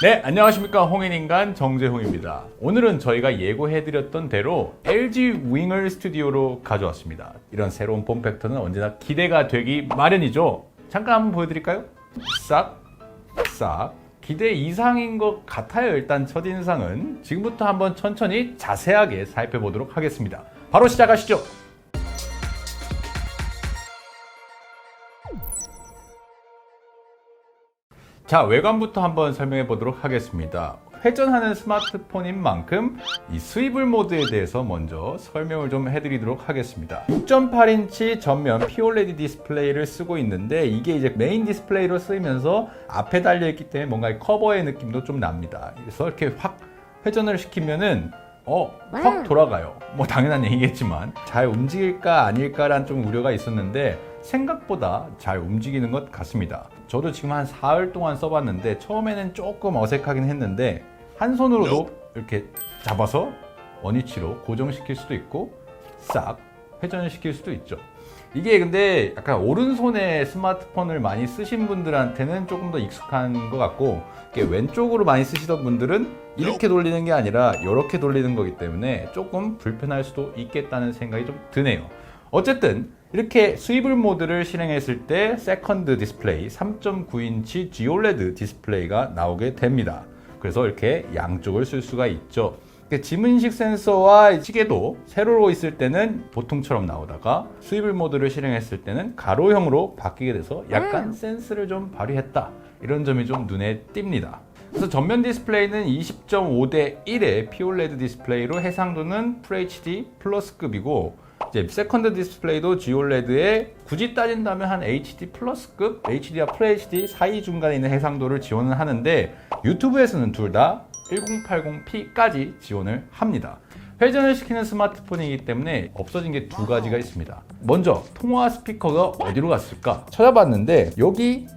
네, 안녕하십니까. 홍인인간 정재홍입니다. 오늘은 저희가 예고해드렸던 대로 LG 윙을 스튜디오로 가져왔습니다. 이런 새로운 폼팩터는 언제나 기대가 되기 마련이죠. 잠깐 한번 보여드릴까요? 싹, 싹. 기대 이상인 것 같아요. 일단 첫인상은. 지금부터 한번 천천히 자세하게 살펴보도록 하겠습니다. 바로 시작하시죠. 자, 외관부터 한번 설명해 보도록 하겠습니다. 회전하는 스마트폰인 만큼 이 스위블 모드에 대해서 먼저 설명을 좀 해드리도록 하겠습니다. 6.8인치 전면 POLED 디스플레이를 쓰고 있는데 이게 이제 메인 디스플레이로 쓰이면서 앞에 달려있기 때문에 뭔가 커버의 느낌도 좀 납니다. 그래서 이렇게 확 회전을 시키면은 확 돌아가요. 뭐 당연한 얘기겠지만 잘 움직일까 아닐까란 좀 우려가 있었는데 생각보다 잘 움직이는 것 같습니다. 저도 지금 한 4일 동안 써봤는데 처음에는 조금 어색하긴 했는데 한 손으로도 이렇게 잡아서 원위치로 고정시킬 수도 있고 싹 회전시킬 수도 있죠. 이게 근데 약간 오른손에 스마트폰을 많이 쓰신 분들한테는 조금 더 익숙한 것 같고 왼쪽으로 많이 쓰시던 분들은 이렇게 돌리는 게 아니라 이렇게 돌리는 거기 때문에 조금 불편할 수도 있겠다는 생각이 좀 드네요. 어쨌든 이렇게 스위블 모드를 실행했을 때 세컨드 디스플레이 3.9인치 GOLED 디스플레이가 나오게 됩니다. 그래서 이렇게 양쪽을 쓸 수가 있죠. 지문인식 센서와 시계도 세로로 있을 때는 보통처럼 나오다가 스위블 모드를 실행했을 때는 가로형으로 바뀌게 돼서 약간 센스를 좀 발휘했다. 이런 점이 좀 눈에 띕니다. 그래서 전면 디스플레이는 20.5대 1의 POLED 디스플레이로 해상도는 FHD 플러스급이고 이제 세컨드 디스플레이도 GOLED에 굳이 따진다면 한 HD 플러스급, HD와 FHD 사이 중간에 있는 해상도를 지원을 하는데 유튜브에서는 둘 다 1080p까지 지원을 합니다. 회전을 시키는 스마트폰이기 때문에 없어진 게 두 가지가 있습니다. 먼저 통화 스피커가 어디로 갔을까 찾아봤는데 여기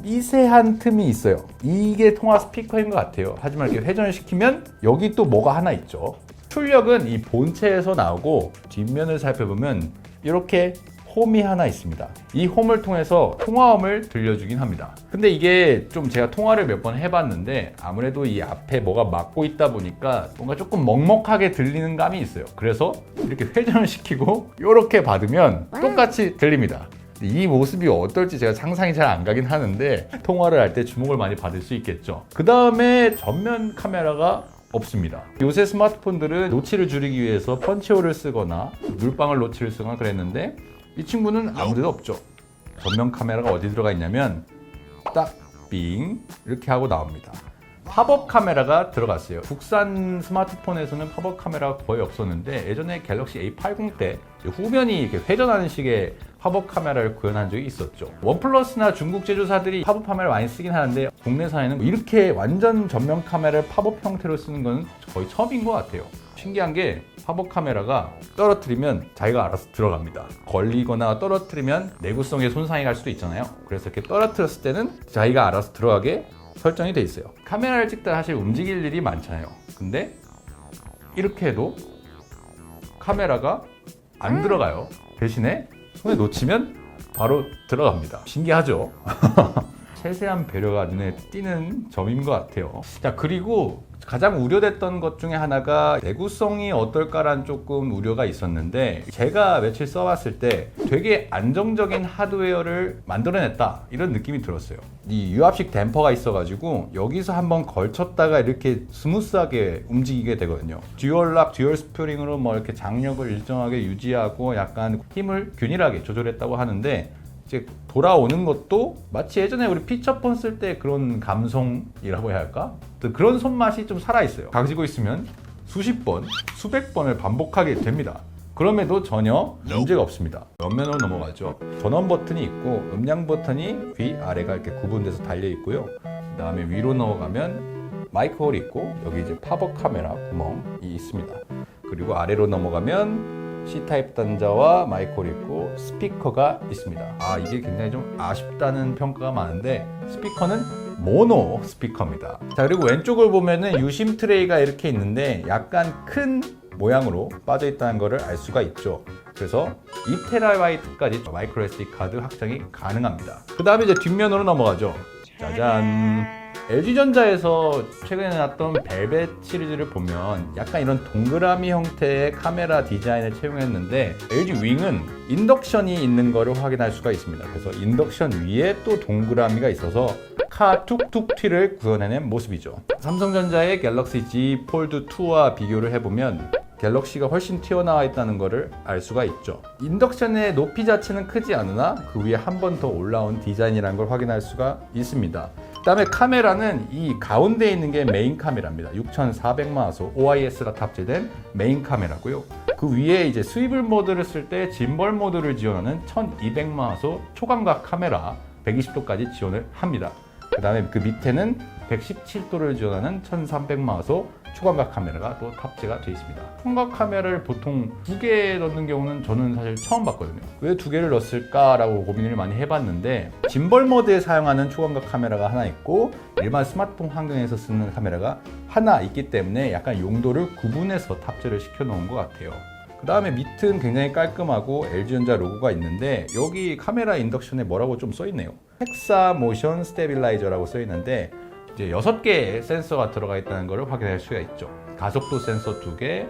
미세한 틈이 있어요. 이게 통화 스피커인 것 같아요. 하지만 이렇게 회전을 시키면 여기 또 뭐가 하나 있죠. 출력은 이 본체에서 나오고 뒷면을 살펴보면 이렇게 홈이 하나 있습니다. 이 홈을 통해서 통화음을 들려주긴 합니다. 근데 이게 좀 제가 통화를 몇 번 해봤는데 아무래도 이 앞에 뭐가 막고 있다 보니까 뭔가 조금 먹먹하게 들리는 감이 있어요. 그래서 이렇게 회전을 시키고 이렇게 받으면 똑같이 들립니다. 이 모습이 어떨지 제가 상상이 잘 안 가긴 하는데 통화를 할 때 주목을 많이 받을 수 있겠죠. 그 다음에 전면 카메라가 없습니다. 요새 스마트폰들은 노치를 줄이기 위해서 펀치홀을 쓰거나 물방울 노치를 쓰거나 그랬는데 이 친구는 아무데도 없죠. 전면 카메라가 어디 들어가 있냐면 딱 빙 이렇게 하고 나옵니다. 팝업 카메라가 들어갔어요. 국산 스마트폰에서는 팝업 카메라가 거의 없었는데 예전에 갤럭시 A80 때 후면이 이렇게 회전하는 식의 팝업 카메라를 구현한 적이 있었죠. 원플러스나 중국 제조사들이 팝업 카메라 많이 쓰긴 하는데 국내산에는 이렇게 완전 전면 카메라를 팝업 형태로 쓰는 건 거의 처음인 것 같아요. 신기한 게 팝업 카메라가 떨어뜨리면 자기가 알아서 들어갑니다. 걸리거나 떨어뜨리면 내구성에 손상이 갈 수도 있잖아요. 그래서 이렇게 떨어뜨렸을 때는 자기가 알아서 들어가게 설정이 돼 있어요. 카메라를 찍다 사실 움직일 일이 많잖아요. 근데 이렇게 해도 카메라가 안 들어가요. 대신에 손에 놓치면 바로 들어갑니다. 신기하죠? 세세한 배려가 눈에 띄는 점인 것 같아요. 자, 그리고 가장 우려됐던 것 중에 하나가 내구성이 어떨까라는 조금 우려가 있었는데 제가 며칠 써봤을 때 되게 안정적인 하드웨어를 만들어냈다 이런 느낌이 들었어요. 이 유압식 댐퍼가 있어가지고 여기서 한번 걸쳤다가 이렇게 스무스하게 움직이게 되거든요. 듀얼 락, 듀얼 스프링으로 뭐 이렇게 장력을 일정하게 유지하고 약간 힘을 균일하게 조절했다고 하는데 이제 돌아오는 것도 마치 예전에 우리 피처폰 쓸 때 그런 감성이라고 해야 할까? 그런 손맛이 좀 살아있어요. 가지고 있으면 수십 번, 수백 번을 반복하게 됩니다. 그럼에도 전혀 문제가 없습니다. 옆면으로 넘어가죠. 전원 버튼이 있고 음량 버튼이 위, 아래가 이렇게 구분돼서 달려 있고요. 그 다음에 위로 넘어가면 마이크 홀이 있고 여기 이제 팝업 카메라 구멍이 있습니다. 그리고 아래로 넘어가면 C타입 단자와 마이크홀이 있고 스피커가 있습니다. 이게 굉장히 좀 아쉽다는 평가가 많은데 스피커는 모노 스피커입니다. 자, 그리고 왼쪽을 보면은 유심 트레이가 이렇게 있는데 약간 큰 모양으로 빠져 있다는 것을 알 수가 있죠. 그래서 2TB까지 마이크로 SD 카드 확장이 가능합니다. 그 다음에 이제 뒷면으로 넘어가죠. 짜잔. LG전자에서 최근에 나왔던 벨벳 시리즈를 보면 약간 이런 동그라미 형태의 카메라 디자인을 채용했는데 LG 윙은 인덕션이 있는 거를 확인할 수가 있습니다. 그래서 인덕션 위에 또 동그라미가 있어서 카 툭툭 튀를 구현해낸 모습이죠. 삼성전자의 갤럭시 Z 폴드 2와 비교를 해보면 갤럭시가 훨씬 튀어나와 있다는 것을 알 수가 있죠. 인덕션의 높이 자체는 크지 않으나 그 위에 한 번 더 올라온 디자인이라는 걸 확인할 수가 있습니다. 그 다음에 카메라는 이 가운데 있는 게 메인 카메라입니다. 6400마소 OIS가 탑재된 메인 카메라고요. 그 위에 이제 스위블 모드를 쓸 때 짐벌 모드를 지원하는 1200마소 초광각 카메라 120도까지 지원을 합니다. 그 다음에 그 밑에는 117도를 지원하는 1300마소 초광각 카메라가 또 탑재가 되어 있습니다. 초광각 카메라를 보통 2개 넣는 경우는 저는 사실 처음 봤거든요. 왜 2개를 넣었을까라고 고민을 많이 해봤는데 짐벌 모드에 사용하는 초광각 카메라가 하나 있고 일반 스마트폰 환경에서 쓰는 카메라가 하나 있기 때문에 약간 용도를 구분해서 탑재를 시켜 놓은 것 같아요. 그 다음에 밑은 굉장히 깔끔하고 LG전자 로고가 있는데 여기 카메라 인덕션에 뭐라고 좀 써있네요. 헥사 모션 스테빌라이저라고 써있는데 이제 6개의 센서가 들어가 있다는 것을 확인할 수가 있죠. 가속도 센서 2개,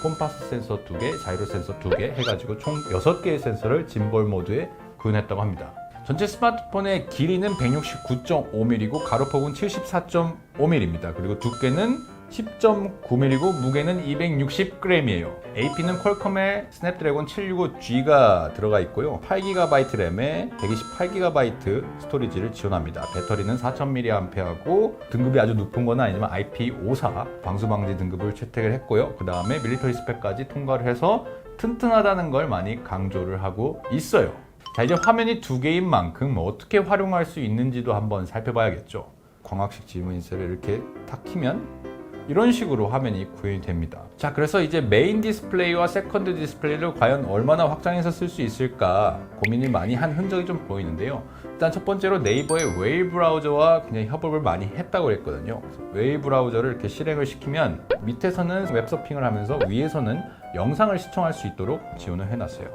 콤파스 센서 2개, 자이로 센서 2개 해가지고 총 6개의 센서를 짐벌 모드에 구현했다고 합니다. 전체 스마트폰의 길이는 169.5mm이고 가로폭은 74.5mm입니다. 그리고 두께는 10.9mm이고 무게는 260g이에요. AP는 퀄컴의 스냅드래곤 765G가 들어가 있고요. 8GB 램에 128GB 스토리지를 지원합니다. 배터리는 4000mAh고 등급이 아주 높은 건 아니지만 IP54 방수방지 등급을 채택을 했고요. 그 다음에 밀리터리 스펙까지 통과를 해서 튼튼하다는 걸 많이 강조를 하고 있어요. 자, 이제 화면이 2개인 만큼 어떻게 활용할 수 있는지도 한번 살펴봐야겠죠. 광학식 지문 인쇄를 이렇게 탁 키면 이런 식으로 화면이 구현이 됩니다. 자, 그래서 이제 메인 디스플레이와 세컨드 디스플레이를 과연 얼마나 확장해서 쓸 수 있을까 고민을 많이 한 흔적이 좀 보이는데요. 일단 첫 번째로 네이버의 웨일 브라우저와 굉장히 협업을 많이 했다고 했거든요. 웨일 브라우저를 이렇게 실행을 시키면 밑에서는 웹서핑을 하면서 위에서는 영상을 시청할 수 있도록 지원을 해놨어요.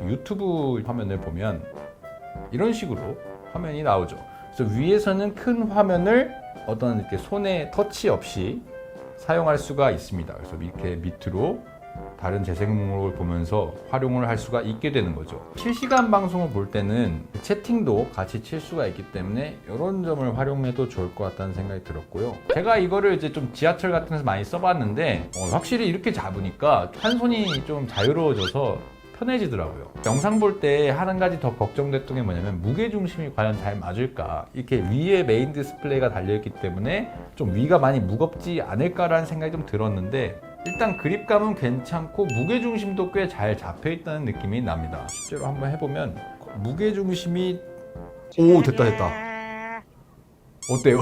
유튜브 화면을 보면 이런 식으로 화면이 나오죠. 그래서 위에서는 큰 화면을 어떤 이렇게 손에 터치 없이 사용할 수가 있습니다. 그래서 이렇게 밑으로 다른 재생 목록을 보면서 활용을 할 수가 있게 되는 거죠. 실시간 방송을 볼 때는 채팅도 같이 칠 수가 있기 때문에 이런 점을 활용해도 좋을 것 같다는 생각이 들었고요. 제가 이거를 이제 좀 지하철 같은 데서 많이 써봤는데 확실히 이렇게 잡으니까 한 손이 좀 자유로워져서 편해지더라고요. 영상 볼 때 한 가지 더 걱정됐던 게 뭐냐면 무게중심이 과연 잘 맞을까, 이렇게 위에 메인 디스플레이가 달려있기 때문에 좀 위가 많이 무겁지 않을까라는 생각이 좀 들었는데 일단 그립감은 괜찮고 무게중심도 꽤 잘 잡혀있다는 느낌이 납니다. 실제로 한번 해보면 무게중심이 됐다 어때요?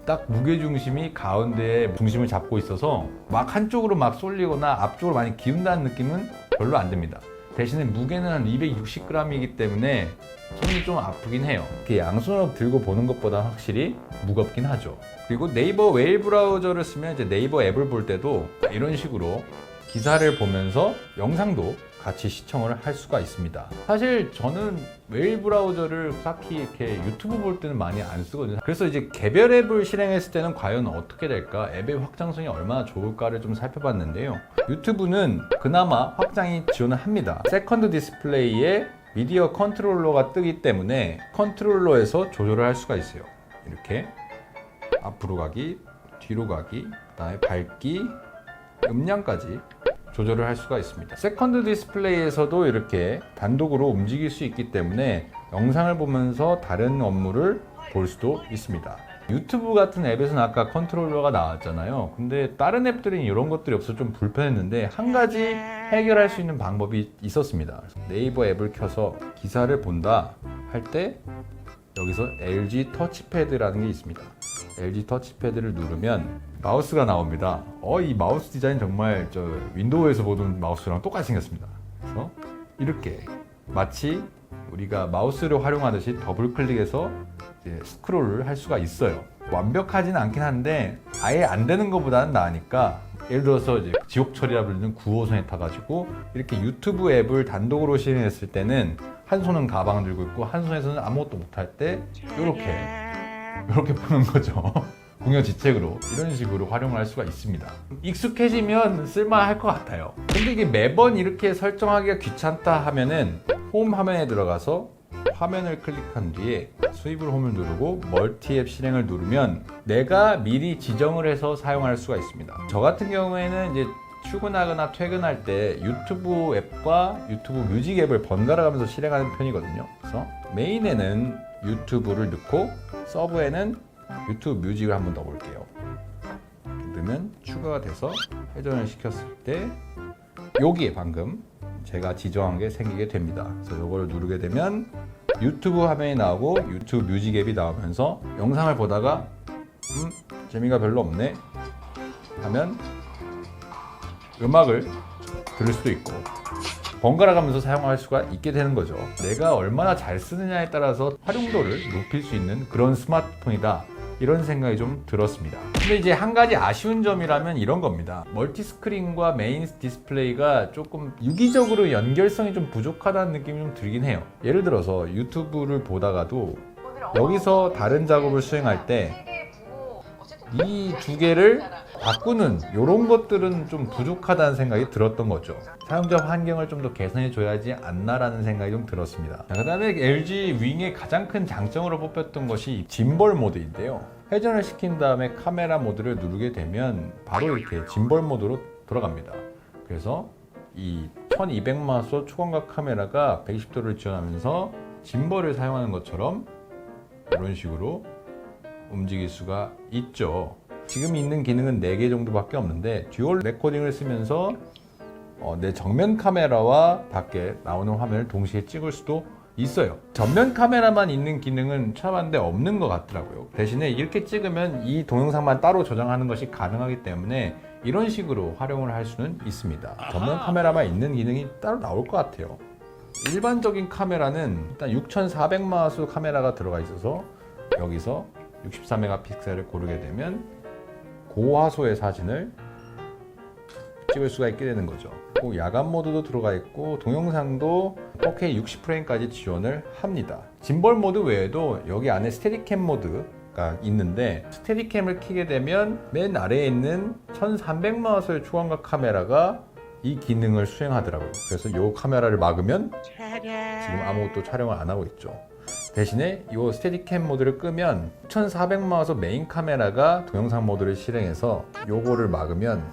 딱 무게중심이 가운데에 중심을 잡고 있어서 막 한쪽으로 막 쏠리거나 앞쪽으로 많이 기운다는 느낌은 별로 안 듭니다. 대신에 무게는 한 260g이기 때문에 손이 좀 아프긴 해요. 이렇게 양손으로 들고 보는 것보다 확실히 무겁긴 하죠. 그리고 네이버 웨일 브라우저를 쓰면 이제 네이버 앱을 볼 때도 이런 식으로 기사를 보면서 영상도 같이 시청을 할 수가 있습니다. 사실 저는 웨일 브라우저를 딱히 이렇게 유튜브 볼 때는 많이 안 쓰거든요. 그래서 이제 개별 앱을 실행했을 때는 과연 어떻게 될까, 앱의 확장성이 얼마나 좋을까를 좀 살펴봤는데요. 유튜브는 그나마 확장이 지원을 합니다. 세컨드 디스플레이에 미디어 컨트롤러가 뜨기 때문에 컨트롤러에서 조절을 할 수가 있어요. 이렇게 앞으로 가기, 뒤로 가기, 그다음에 밝기, 음량까지 조절을 할 수가 있습니다. 세컨드 디스플레이에서도 이렇게 단독으로 움직일 수 있기 때문에 영상을 보면서 다른 업무를 볼 수도 있습니다. 유튜브 같은 앱에서는 아까 컨트롤러가 나왔잖아요. 근데 다른 앱들은 이런 것들이 없어서 좀 불편했는데 한 가지 해결할 수 있는 방법이 있었습니다. 네이버 앱을 켜서 기사를 본다 할 때 여기서 LG 터치패드라는 게 있습니다. LG 터치패드를 누르면 마우스가 나옵니다. 이 마우스 디자인 정말 저 윈도우에서 보던 마우스랑 똑같이 생겼습니다. 그래서 이렇게 마치 우리가 마우스를 활용하듯이 더블 클릭해서 이제 스크롤을 할 수가 있어요. 완벽하진 않긴 한데 아예 안 되는 것보다는 나으니까, 예를 들어서 이제 지옥철이라 불리는 9호선에 타가지고 이렇게 유튜브 앱을 단독으로 실행했을 때는 한 손은 가방을 들고 있고 한 손에서는 아무것도 못할 때 이렇게 이렇게 보는 거죠. 궁여지책으로 이런 식으로 활용할 수가 있습니다. 익숙해지면 쓸만할 것 같아요. 근데 이게 매번 이렇게 설정하기가 귀찮다 하면은 홈 화면에 들어가서 화면을 클릭한 뒤에 스위블 홈을 누르고 멀티 앱 실행을 누르면 내가 미리 지정을 해서 사용할 수가 있습니다. 저 같은 경우에는 이제 출근하거나 퇴근할 때 유튜브 앱과 유튜브 뮤직 앱을 번갈아 가면서 실행하는 편이거든요. 그래서 메인에는 유튜브를 넣고 서브에는 유튜브 뮤직을 한번 넣어볼게요. 넣으면 추가가 돼서 회전을 시켰을 때 여기에 방금 제가 지정한 게 생기게 됩니다. 그래서 이걸 누르게 되면 유튜브 화면이 나오고 유튜브 뮤직 앱이 나오면서 영상을 보다가 재미가 별로 없네 하면 음악을 들을 수도 있고 번갈아 가면서 사용할 수가 있게 되는 거죠. 내가 얼마나 잘 쓰느냐에 따라서 활용도를 높일 수 있는 그런 스마트폰이다, 이런 생각이 좀 들었습니다. 근데 이제 한 가지 아쉬운 점이라면 이런 겁니다. 멀티스크린과 메인 디스플레이가 조금 유기적으로 연결성이 좀 부족하다는 느낌이 좀 들긴 해요. 예를 들어서 유튜브를 보다가도 여기서 다른 작업을 수행할 때 이 두 개를 바꾸는 이런 것들은 좀 부족하다는 생각이 들었던 거죠. 사용자 환경을 좀 더 개선해 줘야지 않나라는 생각이 좀 들었습니다. 그 다음에 LG 윙의 가장 큰 장점으로 뽑혔던 것이 짐벌 모드인데요. 회전을 시킨 다음에 카메라 모드를 누르게 되면 바로 이렇게 짐벌 모드로 돌아갑니다. 그래서 이 1200마소 초광각 카메라가 120도를 지원하면서 짐벌을 사용하는 것처럼 이런 식으로 움직일 수가 있죠. 지금 있는 기능은 4개 정도밖에 없는데 듀얼 레코딩을 쓰면서 내 정면 카메라와 밖에 나오는 화면을 동시에 찍을 수도 있어요. 전면 카메라만 있는 기능은 찾아봤는데 없는 것 같더라고요. 대신에 이렇게 찍으면 이 동영상만 따로 저장하는 것이 가능하기 때문에 이런 식으로 활용을 할 수는 있습니다. 전면 카메라만 있는 기능이 따로 나올 것 같아요. 일반적인 카메라는 일단 6400마소 카메라가 들어가 있어서 여기서 64메가픽셀을 고르게 되면 고화소의 사진을 찍을 수가 있게 되는 거죠. 야간 모드도 들어가 있고 동영상도 4K 60프레임까지 지원을 합니다. 짐벌 모드 외에도 여기 안에 스테디캠 모드가 있는데 스테디캠을 켜게 되면 맨 아래에 있는 1300마소의 초광각 카메라가 이 기능을 수행하더라고요. 그래서 이 카메라를 막으면 지금 아무것도 촬영을 안 하고 있죠. 대신에 이 스테디캠 모드를 끄면 1400마소 메인 카메라가 동영상 모드를 실행해서 요거를 막으면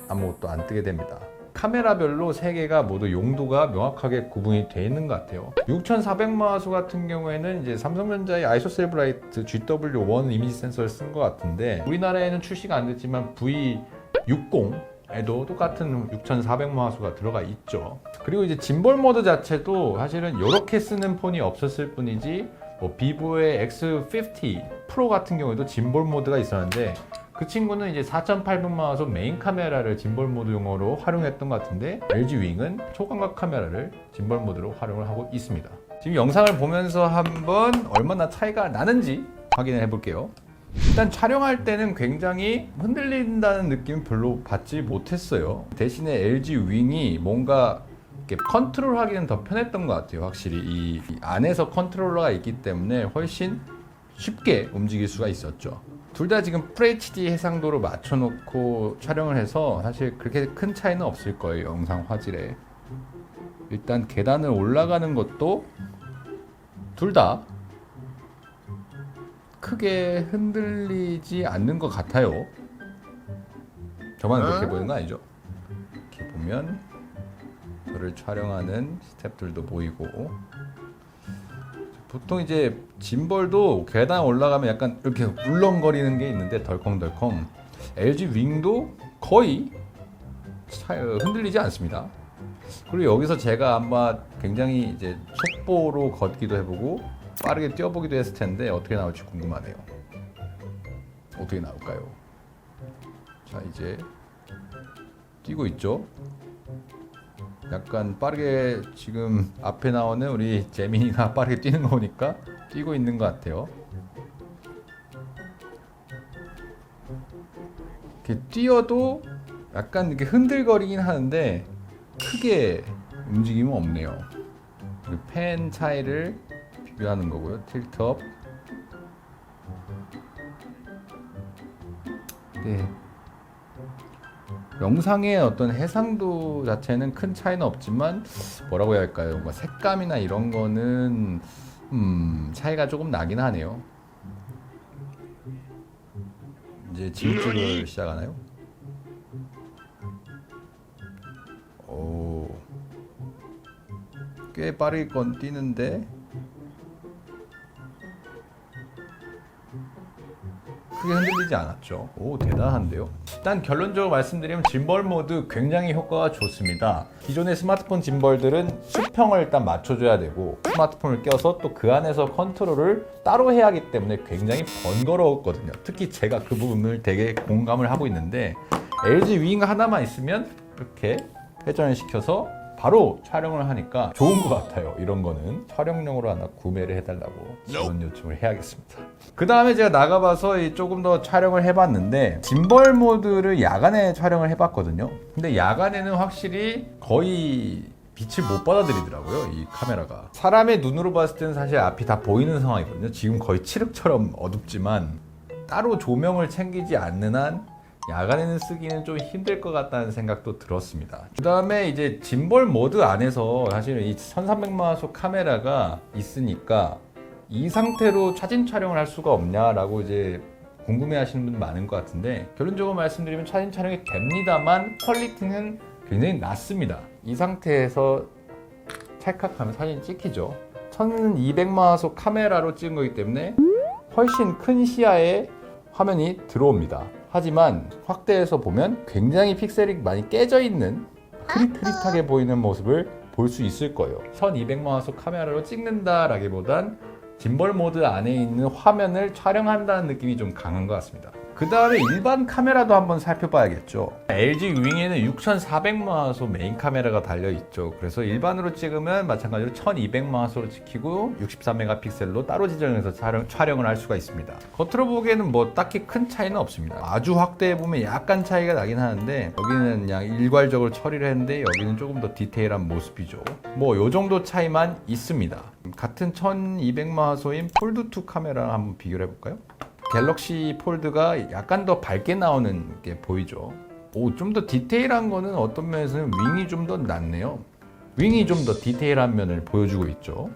아무것도 안 뜨게 됩니다. 카메라별로 3개가 모두 용도가 명확하게 구분이 되어 있는 것 같아요. 6400마소 같은 경우에는 이제 삼성전자의 아이소셀 브라이트 GW1 이미지 센서를 쓴 것 같은데 우리나라에는 출시가 안 됐지만 V60 에도 똑같은 6400마소가 들어가 있죠. 그리고 이제 짐벌 모드 자체도 사실은 이렇게 쓰는 폰이 없었을 뿐이지 비보의 X50 프로 같은 경우에도 짐벌 모드가 있었는데 그 친구는 이제 4800마소 메인 카메라를 짐벌 모드용으로 활용했던 것 같은데 LG 윙은 초광각 카메라를 짐벌 모드로 활용을 하고 있습니다. 지금 영상을 보면서 한번 얼마나 차이가 나는지 확인을 해볼게요. 일단 촬영할 때는 굉장히 흔들린다는 느낌은 별로 받지 못했어요. 대신에 LG 윙이 뭔가 이렇게 컨트롤하기는 더 편했던 것 같아요. 확실히 이 안에서 컨트롤러가 있기 때문에 훨씬 쉽게 움직일 수가 있었죠. 둘 다 지금 FHD 해상도로 맞춰놓고 촬영을 해서 사실 그렇게 큰 차이는 없을 거예요. 영상 화질에. 일단 계단을 올라가는 것도 둘 다 크게 흔들리지 않는 것 같아요. 저만 그렇게 보이는 거 아니죠? 이렇게 보면 저를 촬영하는 스태프들도 보이고 보통 이제 짐벌도 계단 올라가면 약간 이렇게 울렁거리는 게 있는데 덜컹덜컹 LG 윙도 거의 흔들리지 않습니다. 그리고 여기서 제가 아마 굉장히 이제 속보로 걷기도 해보고 빠르게 뛰어보기도 했을 텐데 어떻게 나올지 궁금하네요. 어떻게 나올까요? 자, 이제 뛰고 있죠? 약간 빠르게 지금 앞에 나오는 우리 재민이가 빠르게 뛰는 거 보니까 뛰고 있는 것 같아요. 이렇게 뛰어도 약간 이렇게 흔들거리긴 하는데 크게 움직임은 없네요. 펜 차이를 비교하는 거고요. 틸트업 네. 영상의 어떤 해상도 자체는 큰 차이는 없지만 뭐라고 해야 할까요? 뭔가 색감이나 이런 거는 차이가 조금 나긴 하네요. 이제 지우집을 시작하나요? 오, 꽤 빠르게 건 뛰는데 크게 흔들리지 않았죠. 오, 대단한데요. 일단 결론적으로 말씀드리면 짐벌 모드 굉장히 효과가 좋습니다. 기존의 스마트폰 짐벌들은 수평을 일단 맞춰줘야 되고 스마트폰을 껴서 또 그 안에서 컨트롤을 따로 해야 하기 때문에 굉장히 번거로웠거든요. 특히 제가 그 부분을 되게 공감을 하고 있는데 LG 윙 하나만 있으면 이렇게 회전을 시켜서 바로 촬영을 하니까 좋은 것 같아요. 이런 거는 촬영용으로 하나 구매를 해달라고 지원 요청을 해야겠습니다. 그 다음에 제가 나가봐서 조금 더 촬영을 해봤는데 짐벌 모드를 야간에 촬영을 해봤거든요. 근데 야간에는 확실히 거의 빛을 못 받아들이더라고요, 이 카메라가. 사람의 눈으로 봤을 때는 사실 앞이 다 보이는 상황이거든요. 지금 거의 칠흑처럼 어둡지만 따로 조명을 챙기지 않는 한 야간에는 쓰기는 좀 힘들 것 같다는 생각도 들었습니다. 그 다음에 이제 짐벌 모드 안에서 사실은 이 1300만화소 카메라가 있으니까 이 상태로 사진 촬영을 할 수가 없냐라고 이제 궁금해 하시는 분 많은 것 같은데 결론적으로 말씀드리면 사진 촬영이 됩니다만 퀄리티는 굉장히 낮습니다. 이 상태에서 찰칵하면 사진이 찍히죠. 1200만화소 카메라로 찍은 거기 때문에 훨씬 큰 시야에 화면이 들어옵니다. 하지만 확대해서 보면 굉장히 픽셀이 많이 깨져 있는 흐릿흐릿하게 보이는 모습을 볼 수 있을 거예요. 1200만화소 카메라로 찍는다라기보단 짐벌 모드 안에 있는 화면을 촬영한다는 느낌이 좀 강한 것 같습니다. 그 다음에 일반 카메라도 한번 살펴봐야겠죠. LG 윙에는 6400만화소 메인 카메라가 달려있죠. 그래서 일반으로 찍으면 마찬가지로 1200만화소로 찍히고 64메가픽셀로 따로 지정해서 촬영을 할 수가 있습니다. 겉으로 보기에는 뭐 딱히 큰 차이는 없습니다. 아주 확대해보면 약간 차이가 나긴 하는데 여기는 그냥 일괄적으로 처리를 했는데 여기는 조금 더 디테일한 모습이죠. 뭐 요 정도 차이만 있습니다. 같은 1200만화소인 폴드2 카메라랑 한번 비교를 해볼까요? 갤럭시 폴드가 약간 더 밝게 나오는 게 보이죠. 좀 더 디테일한 거는 어떤 면에서는 윙이 좀 더 낫네요. 윙이 좀 더 디테일한 면을 보여주고 있죠.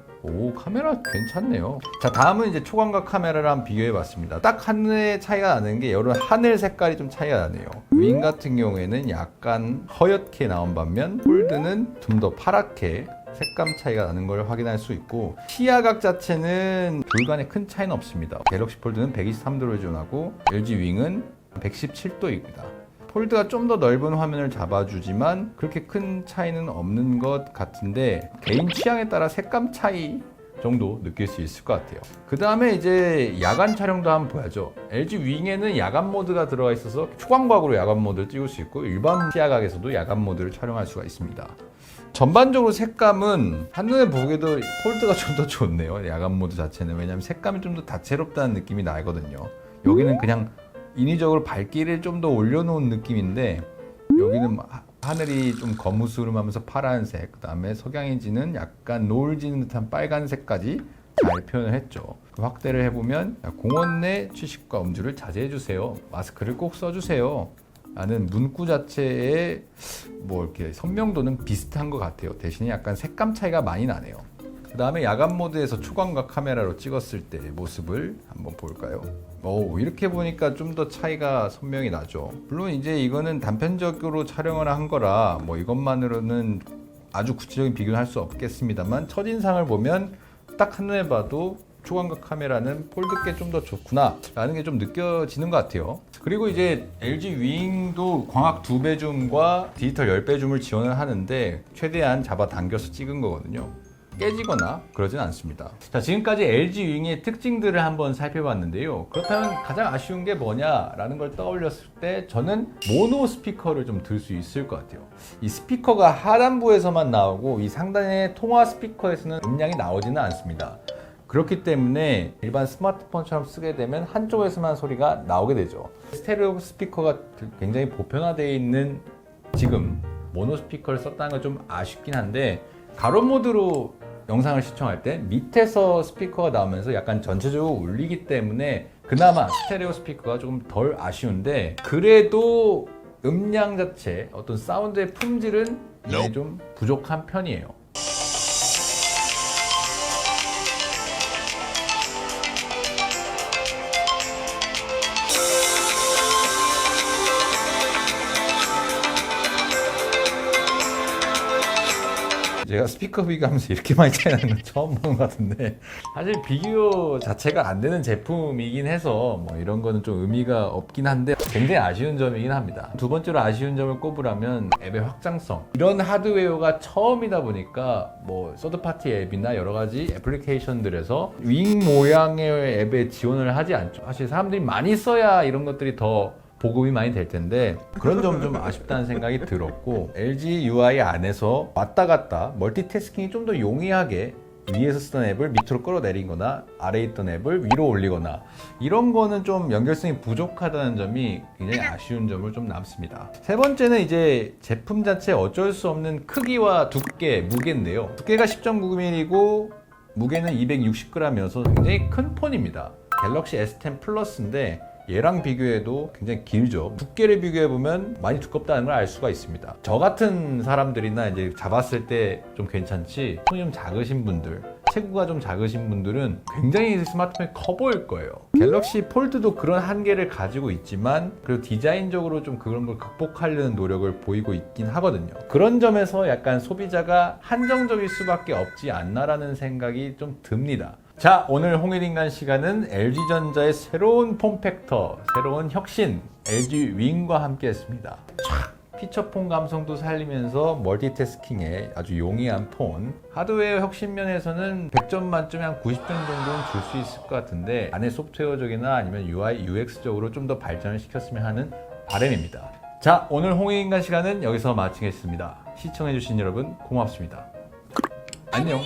카메라 괜찮네요. 자, 다음은 이제 초광각 카메라를 한번 비교해 봤습니다. 딱 하늘의 차이가 나는 게 이런 하늘 색깔이 좀 차이가 나네요. 윙 같은 경우에는 약간 허옇게 나온 반면 폴드는 좀 더 파랗게 색감 차이가 나는 걸 확인할 수 있고 시야각 자체는 둘간에 큰 차이는 없습니다. 갤럭시 폴드는 123도를 지원하고 LG 윙은 117도입니다. 폴드가 좀 더 넓은 화면을 잡아주지만 그렇게 큰 차이는 없는 것 같은데 개인 취향에 따라 색감 차이 정도 느낄 수 있을 것 같아요. 그 다음에 이제 야간 촬영도 한번 봐야죠. LG 윙에는 야간 모드가 들어가 있어서 초광각으로 야간 모드를 찍을 수 있고 일반 시야각에서도 야간 모드를 촬영할 수가 있습니다. 전반적으로 색감은 한눈에 보기에도 폴드가 좀 더 좋네요. 야간 모드 자체는. 왜냐하면 색감이 좀 더 다채롭다는 느낌이 나거든요. 여기는 그냥 인위적으로 밝기를 좀 더 올려놓은 느낌인데 여기는 하늘이 좀 거무스름하면서 파란색, 그 다음에 석양인지는 약간 노을 지는 듯한 빨간색까지 잘 표현을 했죠. 확대를 해보면 공원 내 취식과 음주를 자제해주세요. 마스크를 꼭 써주세요. 라는 문구 자체의 뭐 이렇게 선명도는 비슷한 것 같아요. 대신에 약간 색감 차이가 많이 나네요. 그 다음에 야간 모드에서 초광각 카메라로 찍었을 때 모습을 한번 볼까요? 이렇게 보니까 좀 더 차이가 선명히 나죠. 물론 이제 이거는 단편적으로 촬영을 한 거라 뭐 이것만으로는 아주 구체적인 비교는 할 수 없겠습니다만 첫인상을 보면 딱 한눈에 봐도 초광각 카메라는 폴드께 좀 더 좋구나 라는 게 좀 느껴지는 것 같아요. 그리고 이제 LG 윙도 광학 2배 줌과 디지털 10배 줌을 지원을 하는데 최대한 잡아당겨서 찍은 거거든요. 깨지거나 그러진 않습니다. 자, 지금까지 LG 윙의 특징들을 한번 살펴봤는데요. 그렇다면 가장 아쉬운 게 뭐냐라는 걸 떠올렸을 때 저는 모노 스피커를 좀 들 수 있을 것 같아요. 이 스피커가 하단부에서만 나오고 이 상단의 통화 스피커에서는 음량이 나오지는 않습니다. 그렇기 때문에 일반 스마트폰처럼 쓰게 되면 한쪽에서만 소리가 나오게 되죠. 스테레오 스피커가 굉장히 보편화되어 있는 지금 모노 스피커를 썼다는 건 좀 아쉽긴 한데 가로 모드로 영상을 시청할 때 밑에서 스피커가 나오면서 약간 전체적으로 울리기 때문에 그나마 스테레오 스피커가 조금 덜 아쉬운데 그래도 음량 자체, 어떤 사운드의 품질은 좀 부족한 편이에요. 제가 스피커 비교하면서 이렇게 많이 차이 나는 건 처음 보는 것 같은데, 사실 비교 자체가 안 되는 제품이긴 해서 뭐 이런 거는 좀 의미가 없긴 한데 굉장히 아쉬운 점이긴 합니다. 두 번째로 아쉬운 점을 꼽으라면 앱의 확장성. 이런 하드웨어가 처음이다 보니까 뭐 서드파티 앱이나 여러 가지 애플리케이션들에서 윙 모양의 앱에 지원을 하지 않죠. 사실 사람들이 많이 써야 이런 것들이 더 보급이 많이 될 텐데 그런 점은 좀 아쉽다는 생각이 들었고, LG UI 안에서 왔다 갔다 멀티태스킹이 좀 더 용이하게 위에서 쓰던 앱을 밑으로 끌어내리거나 아래에 있던 앱을 위로 올리거나 이런 거는 좀 연결성이 부족하다는 점이 굉장히 아쉬운 점을 좀 남습니다. 세 번째는 이제 제품 자체 어쩔 수 없는 크기와 두께, 무게인데요. 두께가 10.9mm이고 무게는 260g이어서 굉장히 큰 폰입니다. 갤럭시 S10 플러스인데 얘랑 비교해도 굉장히 길죠. 두께를 비교해보면 많이 두껍다는 걸 알 수가 있습니다. 저 같은 사람들이나 이제 잡았을 때 좀 괜찮지, 손이 좀 작으신 분들, 체구가 좀 작으신 분들은 굉장히 스마트폰이 커 보일 거예요. 갤럭시 폴드도 그런 한계를 가지고 있지만 그리고 디자인적으로 좀 그런 걸 극복하려는 노력을 보이고 있긴 하거든요. 그런 점에서 약간 소비자가 한정적일 수밖에 없지 않나라는 생각이 좀 듭니다. 자, 오늘 홍일인간 시간은 LG전자의 새로운 폼팩터, 새로운 혁신, LG 윙과 함께 했습니다. 피처폰 감성도 살리면서 멀티태스킹에 아주 용이한 폰. 하드웨어 혁신 면에서는 100점 만점에 한 90점 정도는 줄 수 있을 것 같은데 안에 소프트웨어적이나 아니면 UI, UX적으로 좀 더 발전을 시켰으면 하는 바람입니다. 자, 오늘 홍익인간 시간은 여기서 마치겠습니다. 시청해주신 여러분 고맙습니다. 안녕.